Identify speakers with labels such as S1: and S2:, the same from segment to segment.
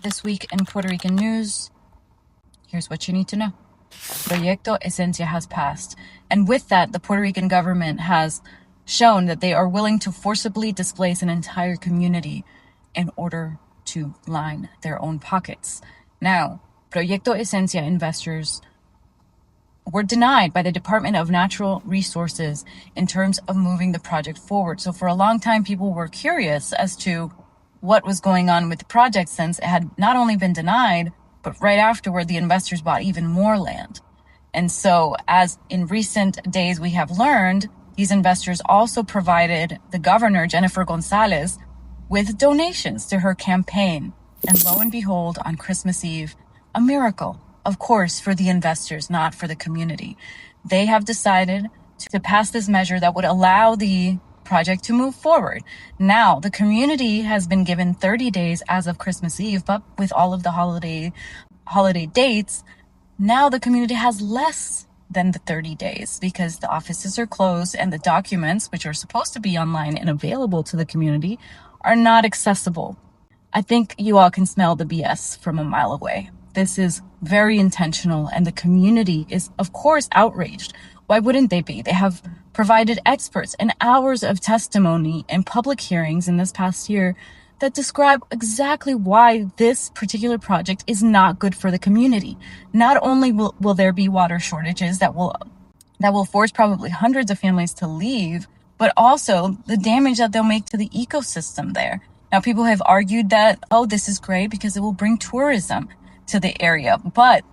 S1: This week in Puerto Rican news, here's what you need to know. Proyecto Esencia has passed. And with that, the Puerto Rican government has shown that they are willing to forcibly displace an entire community in order to line their own pockets. Now, Proyecto Esencia investors were denied by the Department of Natural Resources in terms of moving the project forward. So for a long time, people were curious as to what was going on with the project, since it had not only been denied, but right afterward, the investors bought even more land. And so, as in recent days we have learned, these investors also provided the governor, Jennifer Gonzalez, with donations to her campaign. And lo and behold, on Christmas Eve, a miracle, of course, for the investors, not for the community. They have decided to pass this measure that would allow the project to move forward. Now, the community has been given 30 days as of Christmas Eve, but with all of the holiday dates, now the community has less than the 30 days because the offices are closed and the documents, which are supposed to be online and available to the community, are not accessible. I think you all can smell the BS from a mile away. This is very intentional, and the community is, of course, outraged. Why wouldn't they be? They have provided experts and hours of testimony and public hearings in this past year that describe exactly why this particular project is not good for the community. Not only will there be water shortages that will force probably hundreds of families to leave, but also the damage that they'll make to the ecosystem there. Now, people have argued that, oh, this is great because it will bring tourism to the area, but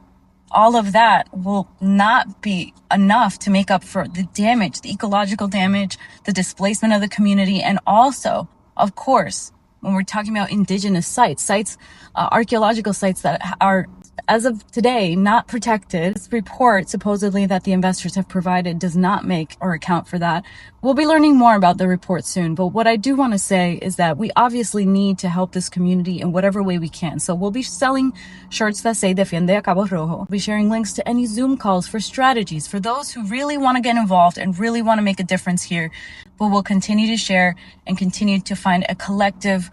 S1: all of that will not be enough to make up for the damage, the ecological damage, the displacement of the community, and also, of course, when we're talking about indigenous sites, archaeological sites that are, as of today, not protected. This report, supposedly, that the investors have provided does not make or account for that. We'll be learning more about the report soon, but what I do want to say is that we obviously need to help this community in whatever way we can. So we'll be selling shirts that say Defiende a Cabo Rojo. We'll be sharing links to any Zoom calls for strategies for those who really want to get involved and really want to make a difference here. But we'll continue to share and continue to find a collective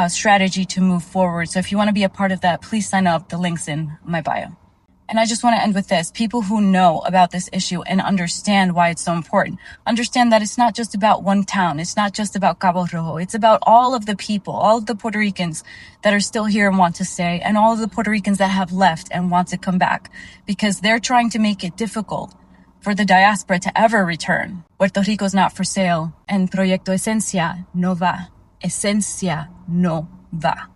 S1: strategy to move forward. So if you want to be a part of that, please sign up. The link's in my bio. And I just want to end with this. People who know about this issue and understand why it's so important, understand that it's not just about one town. It's not just about Cabo Rojo. It's about all of the people, all of the Puerto Ricans that are still here and want to stay, and all of the Puerto Ricans that have left and want to come back, because they're trying to make it difficult for the diaspora to ever return. Puerto Rico's not for sale, and Proyecto Esencia no va. Esencia no va.